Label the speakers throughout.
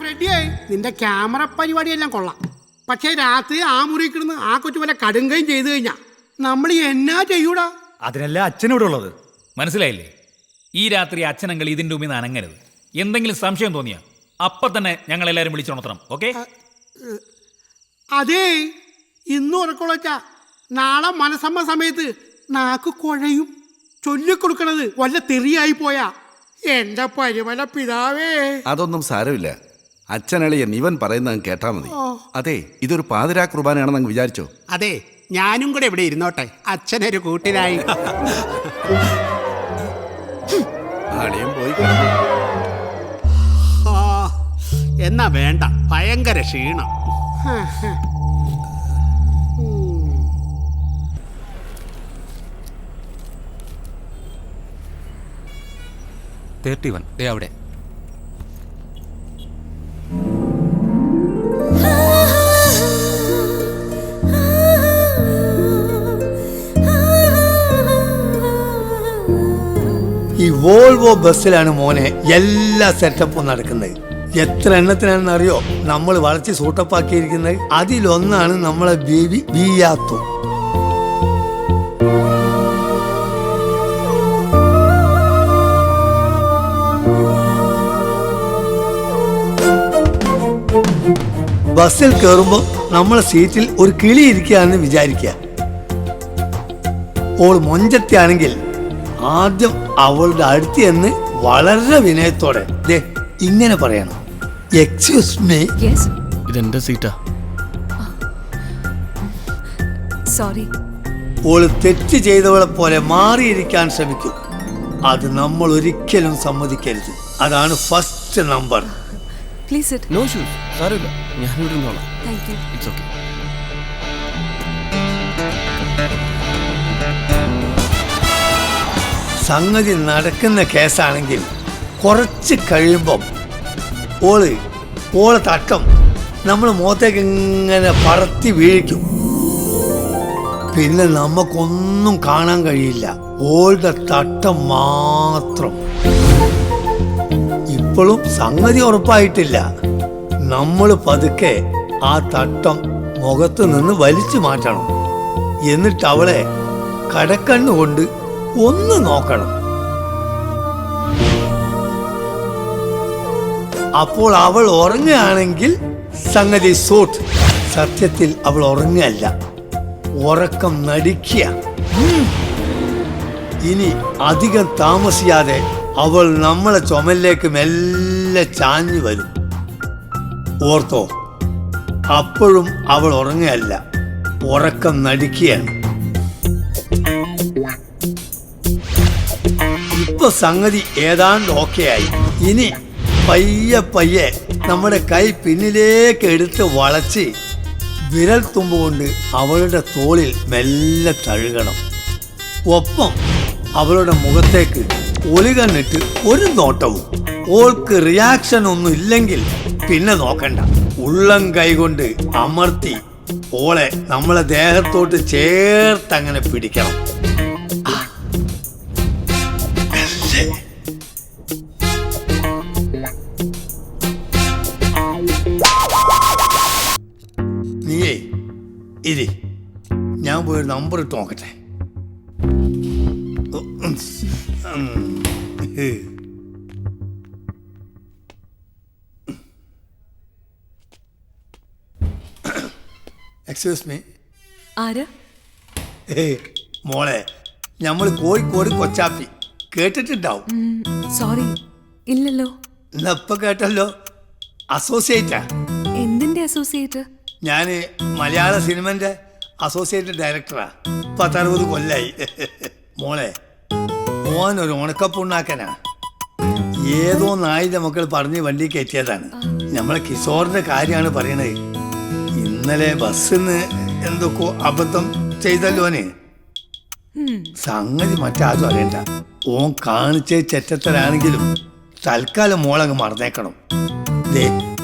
Speaker 1: ഫ്രെഡിയേ, നിന്റെ ക്യാമറ പരിപാടിയെല്ലാം കൊള്ളാം. പക്ഷേ രാത്രി ആ മുറി കിടന്ന് ആ കൊച്ചു പോലെ കടുങ്കയും ചെയ്തു കഴിഞ്ഞാ നമ്മൾ എന്നാ ചെയ്യൂടാ?
Speaker 2: അതിനല്ല അച്ഛനോട് ഉള്ളത്, മനസ്സിലായില്ലേ? ഈ രാത്രി അച്ഛനങ്ങൾ ഇതിന്റെ മുമ്പിൽ നിന്ന് അനങ്ങരുത്. എന്തെങ്കിലും സംശയം തോന്നിയാ അപ്പൊ തന്നെ ഞങ്ങൾ എല്ലാരും വിളിച്ചുണർത്തണം. ഓക്കെ?
Speaker 1: അതേ, ഇന്ന് ഉറക്കൊള്ളച്ചാ നാളെ മനസ്സമ്മ സമയത്ത് നാക്ക് കുഴയും. ചൊല്ലിക്കൊടുക്കണത് വല്ല തെറിയായി പോയാ എന്റെ പരിമല പിതാവേ.
Speaker 3: അതൊന്നും സാരമില്ല, അച്ഛനളിയൻ ഇവൻ പറയുന്നത് കേട്ടാ മതി. അതെ, ഇതൊരു പാതിരാ കുർബാനയാണെന്ന് അങ്ങ് വിചാരിച്ചോ?
Speaker 4: അതെ, ഞാനും കൂടെ ഇവിടെ ഇരുന്നോട്ടെ, അച്ഛനൊരു കൂട്ടിനായി.
Speaker 3: ആളിയും പോയി.
Speaker 4: എന്നാ വേണ്ട, ഭയങ്കര ക്ഷീണം.
Speaker 5: 31 ദേ അവിടെ.
Speaker 6: ഈ വോൾവോ ബസ്സിലാണ് മോനെ എല്ലാ സെറ്റപ്പും നടക്കുന്നത്. എത്ര എണ്ണത്തിനാണെന്ന് അറിയോ നമ്മൾ വളച്ച് സൂട്ടപ്പാക്കിയിരിക്കുന്നത്? അതിലൊന്നാണ് നമ്മളെ ബേബി ബിയാത്തു. ബസ്സിൽ കയറുമ്പോൾ നമ്മളെ സീറ്റിൽ ഒരു കിളി ഇരിക്കുകയാണെന്ന് വിചാരിക്കുക. ഓൾ മൊഞ്ചത്തിയാണെങ്കിൽ ആദ്യം അവളുടെ അടുത്ത് എന്ന് വളരെ വിനയത്തോടെ ഇങ്ങനെ പറയണം, എക്സ്ക്യൂസ് മീ.
Speaker 5: ഇതെന്റെ സീറ്റാ.
Speaker 7: സോറി.
Speaker 6: ഓള് തെറ്റ് ചെയ്തവളെ പോലെ മാറിയിരിക്കാൻ ശ്രമിക്കും. അത് നമ്മൾ ഒരിക്കലും സമ്മതിക്കരുത്. അതാണ് first number.
Speaker 7: Please sit.
Speaker 5: No shoes. സാരമില്ല, ഞാൻ ഇവിടെ ഇരുന്നോളാം.
Speaker 7: Thank you.
Speaker 5: It's okay.
Speaker 6: സംഗതി നടക്കുന്ന കേസാണെങ്കിൽ കുറച്ച് കഴിയുമ്പം ഓളെ തട്ടം നമ്മൾ മുഖത്തേക്ക് ഇങ്ങനെ പറത്തി വീഴിക്കും. പിന്നെ നമുക്കൊന്നും കാണാൻ കഴിയില്ല, ഓളുടെ തട്ടം മാത്രം. ഇപ്പോഴും സംഗതി ഉറപ്പായിട്ടില്ല. നമ്മൾ പതുക്കെ ആ തട്ടം മുഖത്ത് നിന്ന് വലിച്ചു മാറ്റണം. എന്നിട്ട് അവളെ കടക്കണ്ണുകൊണ്ട് ഒന്ന് നോക്കണം. അപ്പോൾ അവൾ ഉറങ്ങുകയാണെങ്കിൽ സംഗതി സൂട്ട്. സത്യത്തിൽ അവൾ ഉറങ്ങുകയല്ല, ഉറക്കം നടിക്കുക. ഇനി അധികം താമസിയാതെ അവൾ നമ്മളെ ചുമലിലേക്ക് മെല്ലെ ചാഞ്ഞു വരും. ഓർത്തോ, അപ്പോഴും അവൾ ഉറങ്ങുകയല്ല, ഉറക്കം നടിക്കുകയാണ്. ഇപ്പൊ സംഗതി ഏതാണ്ട് ഓക്കെ ആയി. ഇനി പയ്യെ പയ്യെ നമ്മുടെ കൈ പിന്നിലേക്ക് എടുത്ത് വളച്ച് വിരൽ തുമ്പ് കൊണ്ട് അവളുടെ തോളിൽ മെല്ലെ തഴുകണം. ഒപ്പം അവളുടെ മുഖത്തേക്ക് ഒലികണ്ണിട്ട് ഒരു നോട്ടവും. ഓൾക്ക് റിയാക്ഷൻ ഒന്നും ഇല്ലെങ്കിൽ പിന്നെ നോക്കണ്ട, ഉള്ളം കൈകൊണ്ട് അമർത്തി ഓളെ നമ്മളെ ദേഹത്തോട്ട് ചേർത്തങ്ങനെ പിടിക്കണം. നീയേ ഇരി, ഞാൻ പോയി നമ്പർ ഇട്ട് നോക്കട്ടെ. Excuse me.
Speaker 7: ആരാ?
Speaker 6: മോളെ, നമ്മൾ കോഴിക്കോട് കൊച്ചാപ്പി കേട്ടിട്ടുണ്ടാവും.
Speaker 7: സോറി, ഇല്ലല്ലോ.
Speaker 6: ഇപ്പൊ കേട്ടല്ലോ. അസോസിയേറ്റാ.
Speaker 7: എന്തിന്റെ അസോസിയേറ്റ്?
Speaker 6: ഞാൻ മലയാള സിനിമന്റെ അസോസിയേറ്റ് ഡയറക്ടറാ. 10-60 കൊല്ലായി. മോളെ, മോനൊരു ഉണക്കപ്പുണ്ണാക്കനാ. ഏതോ നായിന്റെ മക്കൾ പറഞ്ഞ് വണ്ടി കയറ്റിയതാണ്. നമ്മളെ കിഷോറിന്റെ കാര്യമാണ് പറയണത്. ഇന്നലെ ബസ്സിന്ന് എന്തൊക്കെ അബദ്ധം ചെയ്തല്ലോന്. സംഗതി മറ്റാരും അറിയണ്ട. ഓൻ കാണിച്ച ചെറ്റത്തരാണെങ്കിലും തൽക്കാലം മോളങ്ങ് മറന്നേക്കണം.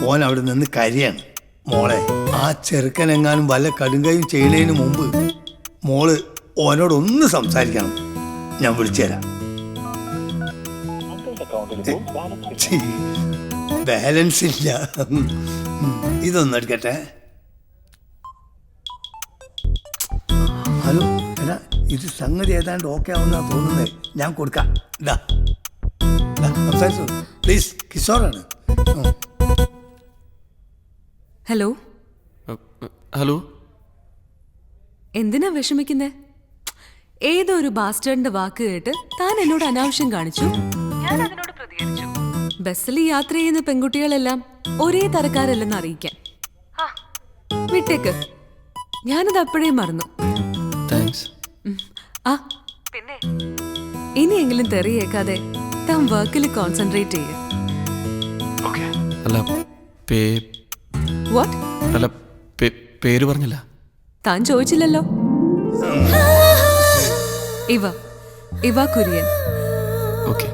Speaker 6: ഓൻ അവിടെ നിന്ന് കരിയാണ്. മോളെ, ആ ചെറുക്കനെങ്ങാനും വല്ല കടുങ്കയും ചെയ്യുന്നതിന് മുമ്പ് മോള് ഓനോടൊന്ന് സംസാരിക്കണം. ഞാൻ വിളിച്ചു തരാം. ബാലൻസ് ഇല്ല. ഇതൊന്നും എടുക്കട്ടെ. ഹലോ എടാ, ഇത് സംഗതി ഏതാണ്ട് ഓക്കെ ആവുന്ന തോന്നുന്നത്. ഞാൻ കൊടുക്കാം. ഇതാ സംസാരിച്ചോ പ്ലീസ്. കിഷോറാണ്.
Speaker 7: Hello,
Speaker 5: hello.
Speaker 7: എന്തിനാ വിഷമിക്കുന്നേ? ഏതോ ഒരു ബാസ്റ്റേഡിന്റെ വാക്ക് കേട്ട് താൻ എന്നോട് അനാവശ്യം കാണിച്ചു. ഞാൻ അതിനോട് പ്രതികരിച്ചു. ബസ്സിൽ യാത്ര ചെയ്യുന്ന പെൺകുട്ടികളെല്ലാം ഒരേ തരക്കാരല്ലെന്ന് അറിയിക്കാൻ. വിട്ടേക്ക്, ഞാനത് അപ്പോഴേ മറന്നു.
Speaker 5: താങ്ക്സ്.
Speaker 7: ആ പിന്നെ ഇനിയെങ്കിലും തെറിയേക്കാതെ താൻ വർക്കിൽ കോൺസെൻട്രേറ്റ് ചെയ്യ.
Speaker 5: അല്ല
Speaker 7: വാട്ട്?
Speaker 5: അല്ല പേര് പറഞ്ഞില്ല.
Speaker 7: താൻ ചോദിച്ചില്ലല്ലോ. ഇവ കുര്യൻ.
Speaker 5: ഓക്കെ.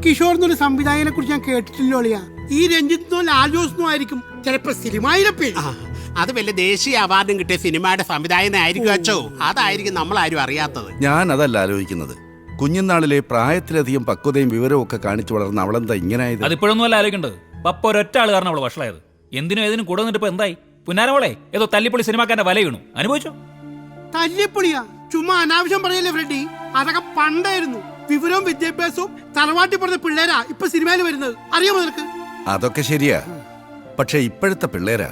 Speaker 1: കിഷോർ എന്നൊരു സംവിധായകനെ കുറിച്ച് ഞാൻ കേട്ടിട്ടില്ലോ അളിയാ. ഈ രഞ്ജിത്തിനോ ലാൽജോസിനോ ആയിരിക്കും ചിലപ്പോ സിനിമയിലെ പേര്.
Speaker 4: അത് വലിയ ദേശീയ അവാർഡും കിട്ടിയ സിനിമയുടെ സംവിധായകനായിരിക്കും അച്ചോ. അതായിരിക്കും നമ്മളാരും അറിയാത്തത്.
Speaker 3: ഞാൻ അതല്ല ആലോചിക്കുന്നത്. കുഞ്ഞുനാളിലെ പ്രായത്തിലധികം പക്വതയും വിവരവും ഒക്കെ കാണിച്ചു വളർന്ന അവളെന്താ ഇങ്ങനായത്?
Speaker 2: അതിപ്പോഴൊന്നും അല്ല ആലോചിക്കേണ്ടത്. പപ്പ ഒരൊറ്റ ആൾ കാരണം അവള് വഷളായത്. എന്തിനും ഏതിനും കൂടെ നിന്നിട്ട് ഇപ്പൊ എന്തായി? പുന്നാരമോളെ ഏതോ തല്ലിപ്പൊളി സിനിമാക്കാരന്റെ വല വീണു. അനുഭവിച്ചോ?
Speaker 1: തല്ലിപ്പൊളിയാ? ചുമ്മാ അനാവശ്യം പറയല്ലേ ഫ്രെഡി. അതൊക്കെ പണ്ടായിരുന്നു. വിവരവും വിദ്യാഭ്യാസവും തറവാട്ടി പറഞ്ഞ പിള്ളേരാ ഇപ്പൊ സിനിമയിൽ വരുന്നത്. അറിയാമോ നിനക്ക്?
Speaker 3: അതൊക്കെ ശരിയാ. പക്ഷെ ഇപ്പോഴത്തെ പിള്ളേരാ.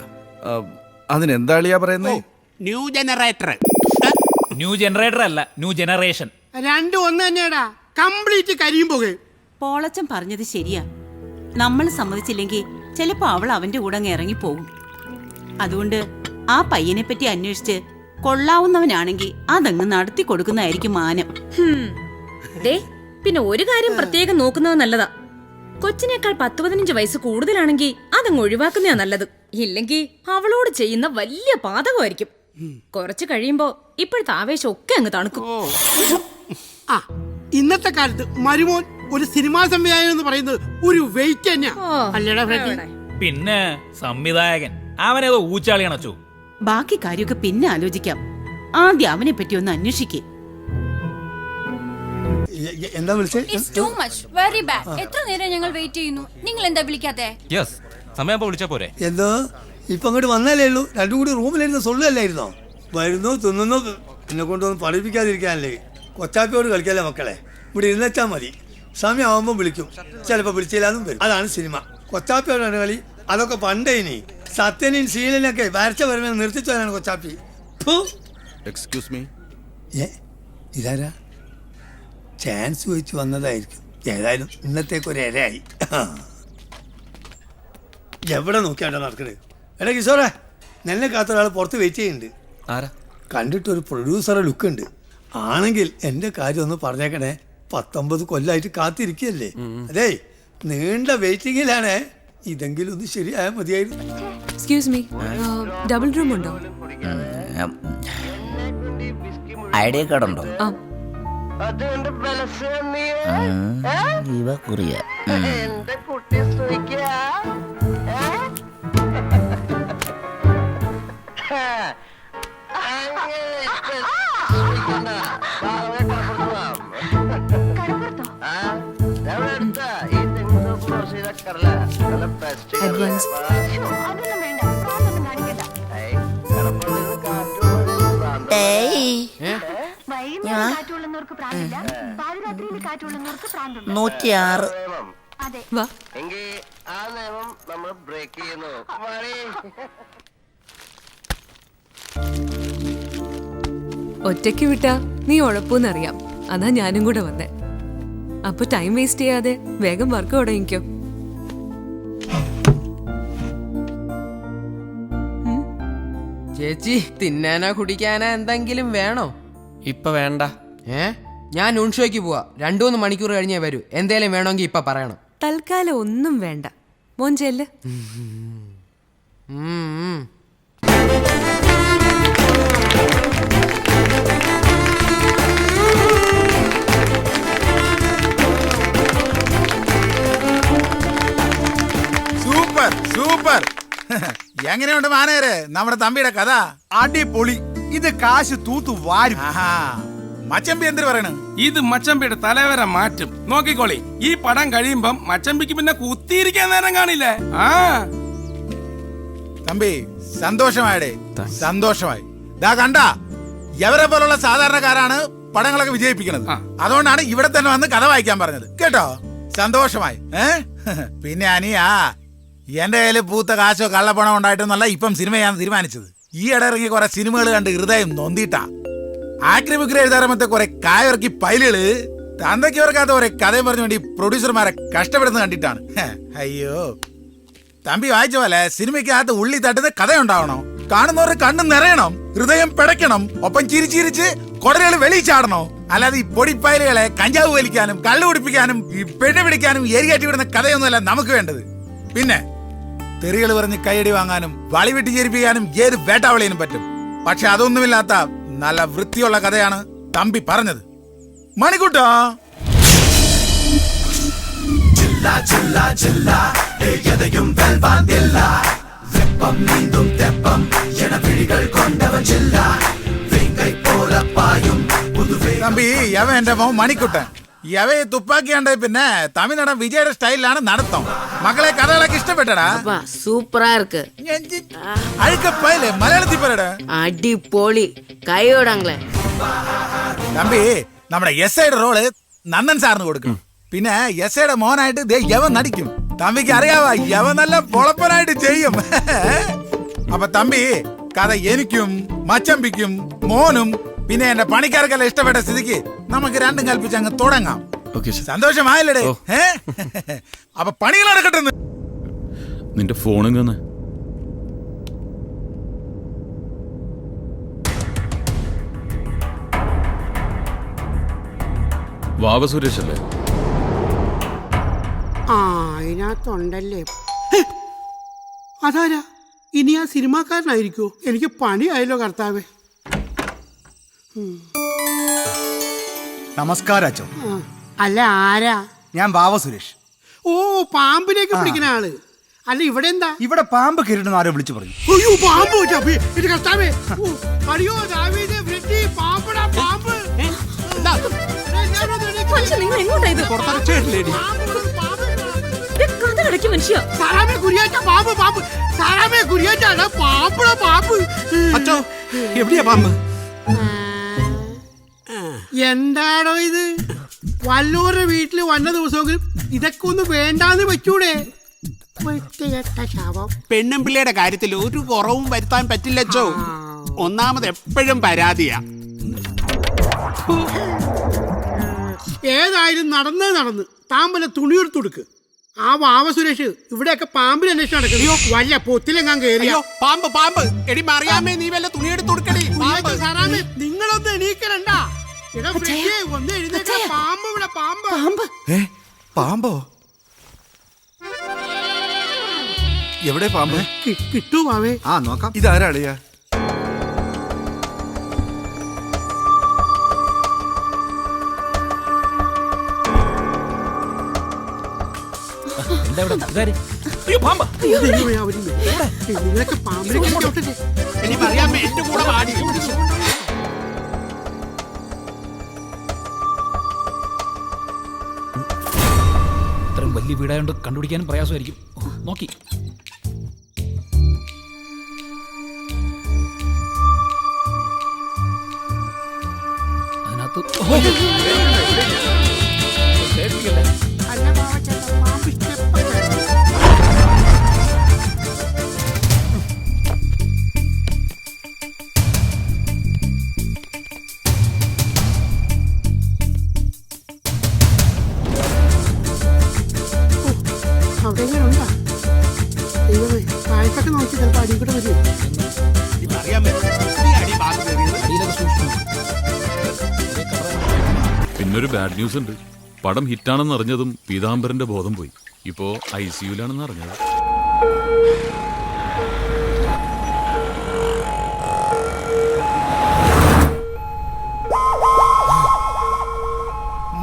Speaker 3: അതിനെന്താളിയാ പറയുന്നേ?
Speaker 4: New generator.
Speaker 2: ന്യൂ ജനറേറ്റർ അല്ല, ന്യൂ ജനറേഷൻ.
Speaker 1: രണ്ടും ഒന്ന് തന്നെയാടാ. കംപ്ലീറ്റ് കരിയും പോകും.
Speaker 8: പോളച്ചൻ പറഞ്ഞത് ശരിയാ. നമ്മൾ സമ്മതിച്ചില്ലെങ്കിൽ ചിലപ്പോ അവൾ അവന്റെ കൂടെ അങ്ങ് ഇറങ്ങിപ്പോകും. അതുകൊണ്ട് ആ പയ്യനെ പറ്റി അന്വേഷിച്ച് കൊള്ളാവുന്നവനാണെങ്കിൽ അതങ്ങ് നടത്തി കൊടുക്കുന്നതായിരിക്കും മാനം.
Speaker 9: പിന്നെ ഒരു കാര്യം പ്രത്യേകം നോക്കുന്നത് നല്ലതാ. കൊച്ചിനേക്കാൾ 10-15 വയസ്സ് കൂടുതലാണെങ്കിൽ അതങ്ങ് ഒഴിവാക്കുന്നതാ നല്ലത്. ഇല്ലെങ്കിൽ അവളോട് ചെയ്യുന്ന വലിയ പാതകമായിരിക്കും. കുറച്ച് കഴിയുമ്പോ ഇപ്പോഴത്തെ ആവേശം ഒക്കെ അങ്ങ് തണുക്കും.
Speaker 1: ആ ഇന്നത്തെ കാലത്ത് മരുമോൻ ഒരു സിനിമാ സംവിധായകൻ എന്ന് പറയുന്നത് ഒരു വെയിറ്റ് തന്നെയാ. അല്ലേടാ ഫ്രെഡി?
Speaker 2: പിന്നെ സംവിധായകൻ അവനേതോ ഊച്ചാളിയാണ് അച്ചു.
Speaker 8: ബാക്കി കാര്യമൊക്കെ പിന്നെ ആലോചിക്കാം. ആദ്യം അവനെ പറ്റി ഒന്ന് അന്വേഷിക്കേ.
Speaker 6: എന്താ വിളിച്ചേ?
Speaker 9: എത്ര നേരം ഞങ്ങൾ വെയിറ്റ് ചെയ്യുന്നു. നിങ്ങൾ എന്താ വിളിക്കാത്തെ?
Speaker 5: സമയം വിളിച്ചാ പോരെ?
Speaker 6: എന്തോ ഇപ്പൊ അങ്ങോട്ട് വന്നാലേ ഉള്ളൂ. രണ്ടും കൂടി റൂമിലിരുന്ന് സൊല്ലല്ലായിരുന്നോ? വരുന്നു തിന്നുന്നു. എന്നെ കൊണ്ടൊന്നും പഠിപ്പിക്കാതിരിക്കാനല്ലേ. കൊച്ചാപ്പിയോട് കളിക്കല്ലേ മക്കളെ. ഇവിടെ ഇരുന്നച്ചാൽ മതി. സമയമാകുമ്പോൾ വിളിക്കും. ചിലപ്പോൾ വിളിച്ചില്ലാന്നും വരും. അതാണ് സിനിമ. കൊച്ചാപ്പിയോടാണ് കളി. അതൊക്കെ പണ്ടേ. ഇനി സത്യനെയും ശീലനൊക്കെ വരച്ച വരുമ്പോൾ നിർത്തിച്ചു വരാണ് കൊച്ചാപ്പി.
Speaker 3: Excuse me.
Speaker 6: ഇതാരാ? ചാൻസ് വെച്ച് വന്നതായിരിക്കും. ഏതായാലും ഇന്നത്തേക്ക് ഒരു ഇരയായി. എവിടെ നോക്കിയാണ്ടോ നടക്കണേ? എടാ കിഷോറേ, നെല്ലെ കാത്തൊരാൾ പുറത്ത് വെയിറ്റ് ചെയ്യുന്നുണ്ട്.
Speaker 5: ആരാ?
Speaker 6: കണ്ടിട്ടൊരു പ്രൊഡ്യൂസറെ ലുക്ക് ഉണ്ട്. ആണെങ്കിൽ എൻ്റെ കാര്യം ഒന്ന് പറഞ്ഞേക്കണേ. 19 കൊല്ലമായിട്ട് കാത്തിരിക്കുകയല്ലേ. അതേ നീണ്ട വെയിറ്റിങ്ങിലാണ്. ഇതെങ്കിലും ഒന്ന് ശരിയായാൽ മതിയായിരുന്നു.
Speaker 7: എക്സ്ക്യൂസ് മീ, ഡബിൾ റൂം ഉണ്ടോ?
Speaker 10: ഐഡിയ കാർഡ് ഉണ്ടോ? ഇവ കുറിയ
Speaker 7: അഡ്വാൻസ്. വാ. ഒറ്റയ്ക്ക് വിട്ടാ നീ ഉഴപ്പൂന്നറിയാം. അതാ ഞാനും കൂടെ വന്നേ. അപ്പൊ ടൈം വേസ്റ്റ് ചെയ്യാതെ വേഗം വർക്ക് തുടങ്ങിക്കോ.
Speaker 11: ചേച്ചി തിന്നാനാ കുടിക്കാനാ എന്തെങ്കിലും വേണോ?
Speaker 5: ഇപ്പൊ വേണ്ട.
Speaker 11: ഞാൻ നൂൺഷോയ്ക്ക് പോവാ. 2-3 മണിക്കൂർ കഴിഞ്ഞേ വരൂ. എന്തേലും വേണമെങ്കിൽ ഇപ്പൊ പറയണം.
Speaker 7: തൽക്കാലം ഒന്നും വേണ്ട. മോൻ ചെല്ല്.
Speaker 12: Super super. എങ്ങനെയുണ്ട് മാനേരെ നമ്മുടെ തമ്പിയുടെ കഥ?
Speaker 13: അടിപൊളി.
Speaker 12: ഇത് കാശ് തൂത്തു വാരും.
Speaker 13: മച്ചമ്പി എന്തിനു പറയണ?
Speaker 12: ഇത് മച്ചമ്പിയുടെ തലവരെ മാറ്റും. നോക്കിക്കോളി, ഈ പടം കഴിയുമ്പം മച്ചമ്പിക്ക് പിന്നെ കുത്തിയിരിക്കാൻ നേരം കാണില്ലേ.
Speaker 13: തമ്പി സന്തോഷമായടേ, സന്തോഷമായി. ദാ കണ്ടാ, എവരെ പോലുള്ള സാധാരണക്കാരാണ് പടങ്ങളൊക്കെ വിജയിപ്പിക്കുന്നത്. അതുകൊണ്ടാണ് ഇവിടെ തന്നെ വന്ന് കഥ വായിക്കാൻ പറഞ്ഞത്. കേട്ടോ, സന്തോഷമായി. പിന്നെ അനിയാ, എന്റെ കയ്യില് പൂത്ത കാശോ കള്ളപ്പണോ ഉണ്ടായിട്ടൊന്നല്ല ഇപ്പം സിനിമ ഞാൻ തീരുമാനിച്ചത്. ഈ ഇട ഇറങ്ങി കുറെ സിനിമകൾ കണ്ട് ഹൃദയം നൊന്തിട്ടാ. ആക്രിബുഗ്ര എഴുതാറമത്തെ കുറെ കായിറക്കി പൈലുകള് തന്തയ്ക്ക് ഓർക്കാത്ത കുറെ കഥയും പറഞ്ഞു വേണ്ടി പ്രൊഡ്യൂസർമാരെ കഷ്ടപ്പെടുന്നത് കണ്ടിട്ടാണ്. അയ്യോ തമ്പി വായിച്ച പോലെ സിനിമയ്ക്കകത്ത് ഉള്ളി തട്ടുന്ന കഥയുണ്ടാവണോ, കാണുന്നവരുടെ കണ്ണ് നിറയണം, ഹൃദയം പിടയ്ക്കണം, ഒപ്പം ചിരിച്ചിരിച്ച് കൊടലുകൾ വെളി ചാടണോ. അല്ലാതെ ഈ പൊടിപ്പയലുകളെ കഞ്ചാവ് വലിക്കാനും കള്ളു കുടിപ്പിക്കാനും ഈ പെണ്ണ് പിടിക്കാനും എരികേറ്റി വിടുന്ന കഥയൊന്നുമല്ല നമുക്ക് വേണ്ടത്. പിന്നെ തെറികൾ പറഞ്ഞ് കൈയടി വാങ്ങാനും വളി വെട്ടി ചേരിപ്പിക്കാനും ഏത് വേട്ടാവളിയനും പറ്റും. പക്ഷെ അതൊന്നുമില്ലാത്ത നല്ല വൃത്തിയുള്ള കഥയാണ് തമ്പി പറഞ്ഞത്. മണിക്കുട്ടാ, തമ്പി യവ എന്റെ മോൻ മണിക്കുട്ടൻ. യവയെ തുപ്പാക്കിയാണ്ട് പിന്നെ തമിഴ്നാടൻ വിജയുടെ സ്റ്റൈലിലാണ് നടത്തം. മക്കളെ കഥകളൊക്കെ ഇഷ്ടപ്പെട്ടടാ?
Speaker 14: സൂപ്പറാ ഇருக்கு.
Speaker 13: അഴുക്കപ്പയല്ലേ മലയാളത്തിൽ പറയടാ.
Speaker 14: അടിപൊളി, കൈയോടാങ്ങളെ.
Speaker 13: തമ്പി നമ്മുടെ എസ് ഐയുടെ റോള് നന്ദൻ സാറിന് കൊടുക്കും. പിന്നെ എസ് ഐയുടെ മോനായിട്ട് ദേ യവൻ നടിക്കും. തമ്പിക്ക് അറിയാവാ, യവൻ നല്ല പൊളപ്പനായിട്ട് ചെയ്യും. അപ്പൊ തമ്പി കഥ എനിക്കും മച്ചമ്പിക്കും മോനും പിന്നെ എന്റെ പണിക്കാർക്കെല്ലാം ഇഷ്ടപ്പെട്ട സ്ഥിതിക്ക് നമുക്ക് രണ്ടും കൽപ്പിച്ച് അങ്ങ് തുടങ്ങാം. സന്തോഷമായില്ലേ? അപ്പൊ പണികൾ നടക്കട്ടെ.
Speaker 15: നിന്റെ ഫോൺ വാവ സുരേഷ് അല്ലേ?
Speaker 1: അതിനകത്തുണ്ടല്ലേ. അതാരാ? ഇനി ആ സിനിമാക്കാരനായിരിക്കോ? എനിക്ക് പണിയായല്ലോ കർത്താവേ.
Speaker 12: നമസ്കാരം അച്ഛോ.
Speaker 1: അല്ല ആരാ?
Speaker 12: ഞാൻ ബാവ സുരേഷ്.
Speaker 1: ഓ, പാമ്പിലേക്ക് പിടിക്കുന്ന ആള്. അല്ല ഇവിടെ എന്താ?
Speaker 12: ഇവിടെ പാമ്പ് കയറിട്ടെന്ന് ആരോ വിളിച്ചു പറഞ്ഞു.
Speaker 1: അയ്യോ പാമ്പ് കർത്താവേ. അയ്യോ ദാവീദേ, ഫ്രെഡി, പാമ്പടാ പാമ്പ്. എന്താണോ ഇത്? വല്ലവരുടെ വീട്ടില് വന്ന ദിവസമെങ്കിലും ഇതൊക്കെ ഒന്ന് വേണ്ടാന്ന് വെച്ചൂടെ?
Speaker 4: പെണ്ണും പിള്ളയുടെ കാര്യത്തിൽ ഒരു കുറവും വരുത്താൻ പറ്റില്ലച്ചോ. ഒന്നാമത് എപ്പോഴും പരാതിയാ.
Speaker 1: ഏതായാലും നടന്ന് താമ്പല തുണിയെടുത്ത് കൊടുക്ക്. ആ വാവ സുരേഷ് ഇവിടെയൊക്കെ പാമ്പിന് അന്വേഷണം നടക്കുന്നു. വല്ല പൊത്തിലെങ്ങാൻ കേറിയോ?
Speaker 4: പാമ്പ് പാമ്പ് എടി മറിയാമേ, നീ വല്ല തുണിയെടുത്ത് കൊടുക്കണേ.
Speaker 1: നിങ്ങളൊന്ന് എണീക്കണ്ട. ഒന്ന് എഴുന്നേക്ക. പാമ്പ് ഇവിടെ, പാമ്പ്.
Speaker 3: പാമ്പോ? എവിടെ പാമ്പ്?
Speaker 1: കിട്ടൂ പാവേ.
Speaker 3: നോക്കാം. ഇതാരാളിയാ?
Speaker 1: നിങ്ങളൊക്കെ പാമ്പിനെ
Speaker 4: എടി മറിയാമേ, എന്റെ കൂടെ പാടി.
Speaker 2: ഇത്രയും വലിയ വീടായോണ്ട് കണ്ടുപിടിക്കാനും പ്രയാസമായിരിക്കും. നോക്കി അതിനകത്ത്
Speaker 1: അവിടെ ഉണ്ടാ. ദൈവമേ, കാഴ്ചയൊക്കെ നോക്കി ചിലപ്പോൾ അടി കൂടെ വരും.
Speaker 15: പിന്നൊരു ബാഡ് ന്യൂസ് ഉണ്ട്. പടം ഹിറ്റാണെന്ന് അറിഞ്ഞതും പീതാംബരന്റെ ബോധം പോയി. ഇപ്പോ ICUലാണെന്ന് അറിഞ്ഞത്.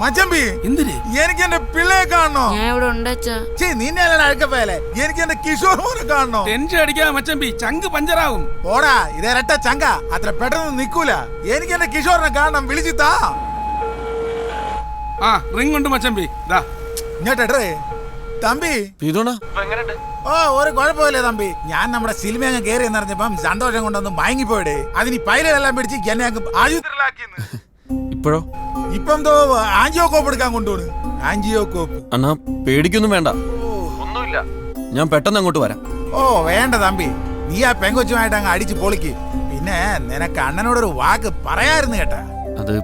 Speaker 13: മച്ചമ്പി
Speaker 12: എന്തിന്
Speaker 13: എനിക്ക് എന്റെ പിള്ളയെ കാണണോ?
Speaker 14: ഞാൻ ഇവിടെ ഉണ്ടച്ചാ.
Speaker 13: നിന്നെ അഴക്കപ്പേലെ എനിക്ക് എന്റെ കിഷോർ മോനെ കാണണോ?
Speaker 12: ടെൻഷൻ അടിക്കാ മച്ചമ്പി, ചങ്ക് പഞ്ചറാവും.
Speaker 13: ഓടാ, ഇതേരട്ട ചങ്ക അത്ര പെട്ടെന്ന് നിക്കൂല. എനിക്ക് എന്റെ കിഷോറിനെ കാണണം, വിളിച്ചിത്താ.
Speaker 12: ആ റിംഗ് ഉണ്ട് മച്ചമ്പി, ദാ
Speaker 13: ഇങ്ങോട്ടേ തമ്പി. ഓ ഒരു കുഴപ്പമില്ലേ തമ്പി. ഞാൻ നമ്മുടെ സിനിമ അങ്ങ് കയറി എന്നറിഞ്ഞപ്പം സന്തോഷം കൊണ്ടൊന്ന് മയങ്ങിപ്പോയിടേ. അതിന് പൈലെല്ലാം പിടിച്ച് എന്നെ അങ്ങ് ആശുപത്രിയിലാക്കിയെന്ന്.
Speaker 5: ഇപ്പോഴോ?
Speaker 13: ഇപ്പം തോ ആൻജിയോ കോപ്പ് എടുക്കാൻ കൊണ്ടുപോണ്. ആൻജിയോ കോപ്പ്.
Speaker 5: അണ്ണാ പേടിക്കൊന്നും വേണ്ട, ഒന്നുമില്ല, ഞാൻ പെട്ടെന്ന് അങ്ങോട്ട് വരാം.
Speaker 13: ഓ വേണ്ട തമ്പി, നീ ആ പെങ്കൊച്ചുമായിട്ട് അങ്ങ് അടിച്ച് പൊളിക്ക്. പിന്നെ നിനക്ക് അണ്ണനോടൊരു വാക്ക് പറയായിരുന്നു കേട്ടാ.
Speaker 5: അത്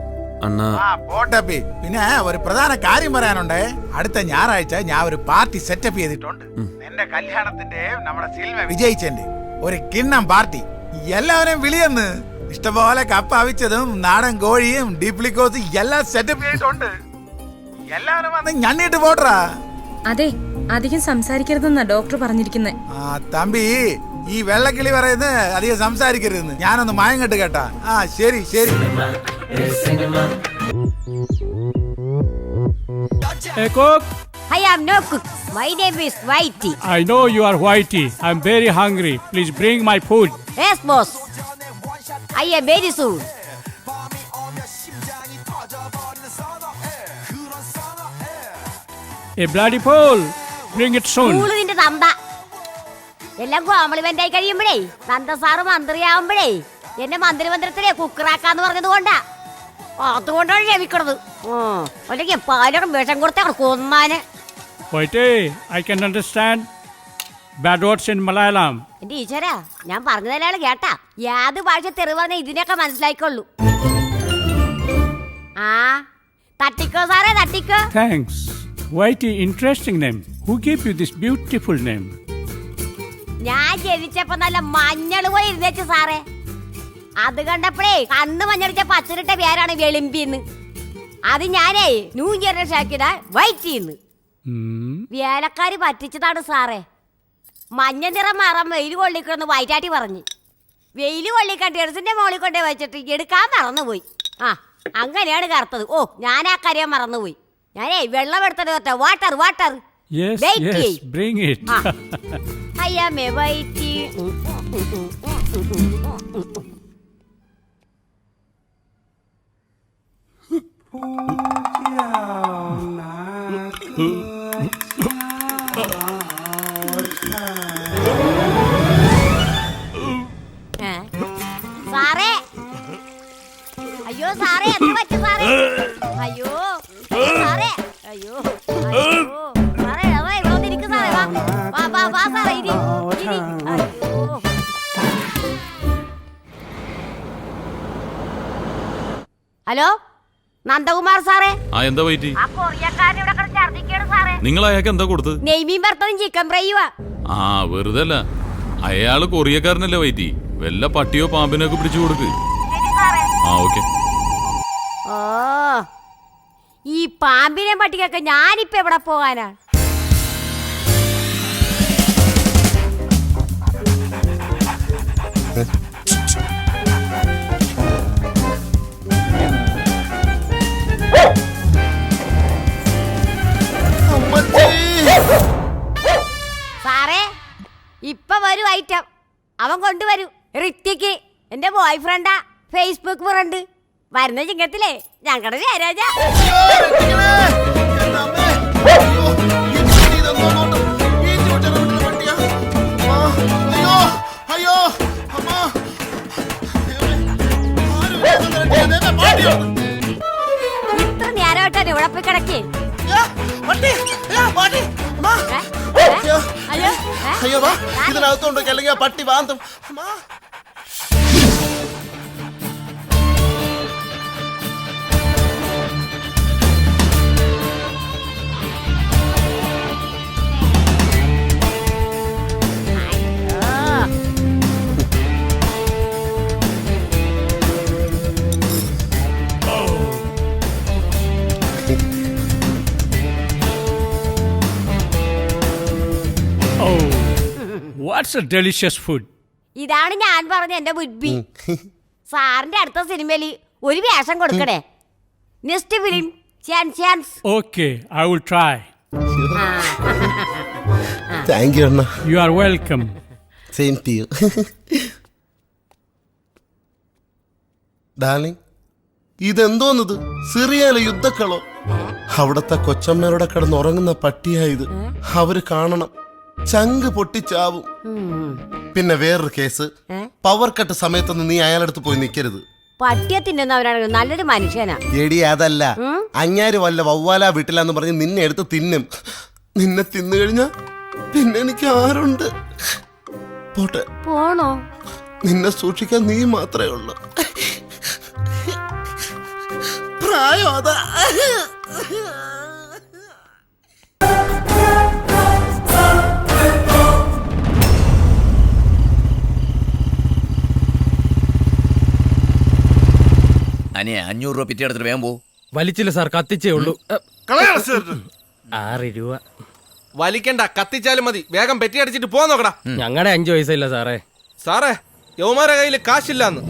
Speaker 5: അണ്ണാ.
Speaker 13: പോട്ടപ്പി. പിന്നെ ഒരു പ്രധാന കാര്യം പറയാനുണ്ടേ. അടുത്ത ഞായറാഴ്ച ഞാൻ ഒരു പാർട്ടി സെറ്റപ്പ് ചെയ്തിട്ടുണ്ട്. എന്റെ കല്യാണത്തിന്റെ നമ്മുടെ സിൽവ വിജയിച്ചെന്റെ ഒരു കിണ്ണം പാർട്ടി. എല്ലാവരെയും വിളിയെന്ന്. ഇഷ്ടംപോലെ കപ്പ അവിച്ചതും നാടൻ കോഴിയും ഡിപ്ലിക്കോസും എല്ലാം സെറ്റപ്പ് ചെയ്തിട്ടുണ്ട്. എല്ലാവരും വന്ന് ഞണ്ണിട്ട് പോട്ടറാ.
Speaker 9: അതെ, അധികം സംസാരിക്കരുതെന്നാ ഡോക്ടർ പറഞ്ഞിരിക്കുന്നത്.
Speaker 13: ആ തമ്പി, ഈ വെള്ളക്കിളി പറയുന്നത് അധികം സംസാരിക്കരുതെന്ന്. ഞാനൊന്ന് മയങ്ങട്ട് കേട്ടാ. ആ ശരി ശരി.
Speaker 16: Hey, cook.
Speaker 17: I am no cook. My name is Whitey.
Speaker 16: I know you are Whitey. I'm very hungry. Please bring my food.
Speaker 17: Yes, boss. I am very soon.
Speaker 16: A bloody fool. Bring it soon.
Speaker 17: നിന്റെ തന്ത എല്ലാം complement ആയി കഴിയുമ്പോഴേ തന്ത sir മന്ത്രിയാവുമ്പോഴേ എന്നെ മന്ത്രിമന്ദിരത്തിലെ കുക്കറാക്കാന്ന് പറഞ്ഞത് കൊണ്ടാ. അതുകൊണ്ടാണ് ക്ഷമിക്കണത്. അല്ലെങ്കിൽ പാലറും വിഷം കൊടുത്ത കൊന്നാന്.
Speaker 16: Whitey, I can understand bad words in Malayalam.
Speaker 17: എന്റെ ഈശ്വരാ, ഞാൻ പറഞ്ഞതല്ലാണ് കേട്ടാ. ഏത് ഭാഷ തെറി പറഞ്ഞ ഇതിനൊക്കെ മനസ്സിലായിക്കൊള്ളു. ആ തട്ടിക്കോ സാറേ, തട്ടിക്കോ.
Speaker 16: Thanks. Whitey, interesting name. Who gave you this beautiful name?
Speaker 17: ഞാൻ ജനിച്ചപ്പോ നല്ല മഞ്ഞൾ പോയി ഇരുന്നേച്ചു സാറേ. അത് കണ്ടപ്പോഴേ കണ്ണ് മഞ്ഞളിച്ച പച്ചരിട്ട പേരാണ് വെളിമ്പിന്ന്. അത് ഞാനേ ന്യൂ ജനറേഷൻ ആക്കിയതാ വൈറ്റിന്ന്. വേലക്കാര് പറ്റിച്ചതാണ് സാറേ. മഞ്ഞ നിറം മറം വെയിൽ കൊള്ളിക്കണമെന്ന് വൈറ്റാട്ടി പറഞ്ഞു. വെയിൽ കൊള്ളിക്കാൻ ടെറസിന്റെ മോളിൽ കൊണ്ടേ വെച്ചിട്ട് എടുക്കാൻ മറന്നുപോയി. ആ അങ്ങനെയാണ് കറുത്തത്. ഓ ഞാൻ ആ കാര്യം മറന്നുപോയി. ഞാനേ വെള്ളം എടുത്തത് water water.
Speaker 16: Yes, yes, bring it.
Speaker 17: I am a Whitey. സാറേ, അയ്യോ സാറേ, എന്ത് പറ്റി സാറേ? അയ്യോ സാറേ, അയ്യോ സാറേ, ഇവിടെ വന്നിരിക്കും സാറേ. വാ വാ വാ സാറേ, ഇരി ഇരി. അയ്യോ ഹലോ, നന്ദകുമാർ സാറേ.
Speaker 15: ആ എന്താ വൈറ്റി?
Speaker 17: ആ കൊറിയക്കാരൻ ഇവിടെ കിടന്ന് ഛർദ്ദിക്കാണ് സാറേ.
Speaker 15: നിങ്ങൾ അയാൾക്ക് എന്താ കൊടുത്തത്?
Speaker 17: നെയ്മീൻ വറുത്തതും ചിക്കൻ ഫ്രൈയുവാ.
Speaker 15: ആ വെറുതെ അല്ല, അയാള് കൊറിയക്കാരനല്ലേ വൈറ്റി. വല്ല പട്ടിയോ പാമ്പിനോ ഒക്കെ പിടിച്ചു കൊടുക്ക്. ആ ഓക്കെ.
Speaker 17: ഓ ഈ പാമ്പിനെ പട്ടിക്കൊക്കെ ഞാനിപ്പോ എവിടെ പോകാനാ? സാറേ ഇപ്പൊ വരും ഐറ്റം. അവൻ കൊണ്ടുവരും. ഋത്തിക്ക് എന്റെ ബോയ് ഫ്രണ്ടാ, ഫേസ്ബുക്ക് ഫ്രണ്ട്. വരുന്ന ചിങ്ങത്തിലേ ഞങ്ങളുടെ ജയരാജ. ഇത്ര നേരമായിട്ടാണ് ഇവിടെ പോയി കിടക്കേ.
Speaker 18: അയ്യോ വാ, ഇതിനകത്തോണ്ട് അല്ലെങ്കിൽ പട്ടി വാന്തും.
Speaker 16: What's a delicious food?
Speaker 17: ഇതാണ് ഞാൻ പറഞ്ഞ എന്റെ ബുദ്ധി. സാറിന്റെ അടുത്ത സിനിമയിൽ ഒരു വേഷം കൊടുക്കണേ. Next film chance.
Speaker 16: Okay, I will try.
Speaker 18: Thank you അണ്ണ.
Speaker 16: You are welcome.
Speaker 18: Same to you. Darling, ഇതെന്തോന്നത്? സിറിയയിലെ യുദ്ധക്കളോ? അവിടത്തെ കൊച്ചമ്മയുടെ കിടന്ന് ഉറങ്ങുന്ന പട്ടിയായത്. അവര് കാണണം, ചങ്ക് പൊട്ടിച്ചാവും. പിന്നെ വേറൊരു കേസ്, പവർ കട്ട് സമയത്തൊന്നും നീ അയാളടുത്ത് പോയി നിൽക്കരുത്.
Speaker 17: പട്ടിയെ തിന്നുന്നവരാണ് നല്ലൊരു മനുഷ്യനാ.
Speaker 18: എടി അതല്ല, അങ്ങാര് വല്ല വവ്വാല വീട്ടിലാന്ന് പറഞ്ഞ് നിന്നെ എടുത്ത് തിന്നും. നിന്നെ തിന്നു കഴിഞ്ഞാ പിന്നെ എനിക്ക് ആരുണ്ട്? പോട്ടെ.
Speaker 17: പോണോ?
Speaker 18: നിന്നെ സൂക്ഷിക്കാൻ നീ മാത്രമേ ഉള്ളൂ. പ്രായം അതാ.
Speaker 10: അനിയെ 500 രൂപ പിറ്റി എടുത്തിട്ട് വേഗം പോ.
Speaker 5: വലിച്ചില്ല സാർ, കത്തിച്ചേ ഉള്ളൂ.
Speaker 11: 6 രൂപ.
Speaker 5: വലിക്കണ്ട, കത്തിച്ചാലും മതി. വേഗം പെറ്റി അടിച്ചിട്ട് പോവാൻ നോക്കടാ.
Speaker 11: ഞങ്ങളുടെ 5 പൈസയില്ല സാറേ.
Speaker 5: സാറേ, യവമാരെ കയ്യിൽ കാശില്ലാന്ന്.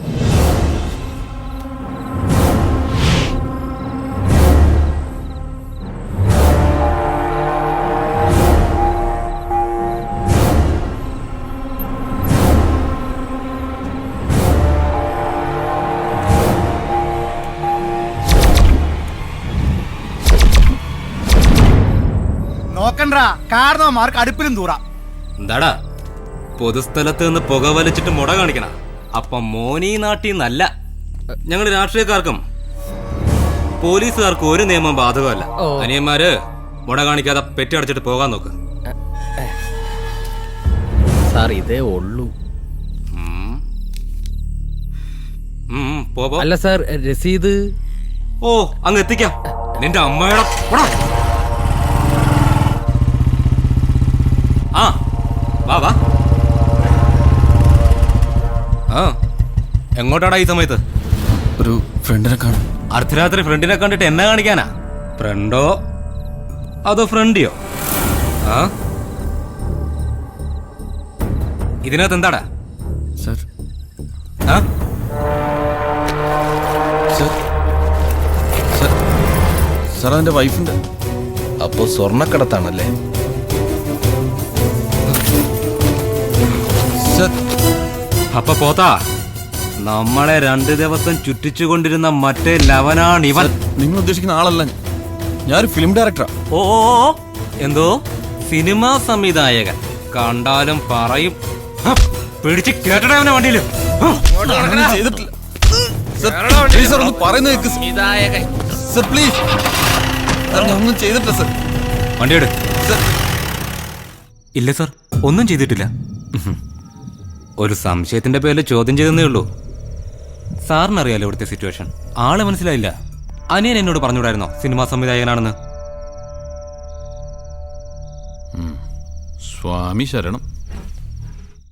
Speaker 6: നോക്കണ്ട, കാരണവന്മാർക്ക് അടുപ്പിലും തൂറാം.
Speaker 5: എന്താടാ പൊതുസ്ഥലത്ത് നിന്ന് പുക വലിച്ചിട്ട് മുട കാണിക്കണ? അപ്പൊ മോനീ നാട്ടിൽ നല്ല ഞങ്ങൾ രാഷ്ട്രീയക്കാർക്കും പോലീസുകാർക്കും ഒരു നിയമം ബാധകമല്ല. അനിയന്മാര് മുട കാണിക്കാതെ പെറ്റി അടച്ചിട്ട് പോകാൻ നോക്ക്.
Speaker 11: സാർ ഇതേ ഉള്ളൂ. അല്ല സാർ, രസീത്.
Speaker 5: ഓ, അങ്ങ് എത്തിക്കാം. നിന്റെ അമ്മയുടെ ആ വാ വാ. ആ, എങ്ങോട്ടാടാ ഈ സമയത്ത്?
Speaker 15: ഒരു ഫ്രണ്ടിനെ കാണും.
Speaker 5: അർദ്ധരാത്രി ഫ്രണ്ടിനെ കണ്ടിട്ട് എന്നെ കാണിക്കാനാ? ഫ്രണ്ടോ അതോ ഫ്രണ്ടിയോ? ആ, ഇതിനകത്ത് എന്താടാ?
Speaker 15: സർ,
Speaker 5: ആ,
Speaker 15: സാർ അതിന്റെ വൈഫിന്റെ.
Speaker 3: അപ്പോ സ്വർണ്ണക്കടത്താണല്ലേ?
Speaker 5: അപ്പൊ പോത്താ, നമ്മളെ 2 ദിവസം ചുറ്റിച്ചുകൊണ്ടിരുന്ന മറ്റേ ലവനാണ് ഇവൻ.
Speaker 15: നിങ്ങൾ ഉദ്ദേശിക്കുന്ന ആളല്ല. ഞാനൊരു ഫിലിം ഡയറക്ടറാ.
Speaker 5: ഓ, എന്തോ സിനിമാ സംവിധായകൻ. കണ്ടാലും പറയും. പിടിച്ച് കേട്ടടേ അവനെ വണ്ടിയില്.
Speaker 15: ചെയ്തിട്ടില്ല സർ, ഒന്ന് പറയുന്നത് കേൾക്ക് സർ, പ്ലീസ്. ഒന്നും ചെയ്തിട്ടില്ല സർ.
Speaker 5: വണ്ടിയെടു. ഇല്ല സർ, ഒന്നും ചെയ്തിട്ടില്ല. ഒരു സംശയത്തിന്റെ പേരിൽ ചോദ്യം ചെയ്തേ ഉള്ളൂ. സാറിനറിയാലോ ഇവിടുത്തെ സിറ്റുവേഷൻ. ആളെ മനസ്സിലായില്ല. അനിയൻ എന്നോട് പറഞ്ഞുകൂടായിരുന്നോ സിനിമാ സംവിധായകനാണെന്ന്?
Speaker 15: സ്വാമി ശരണം.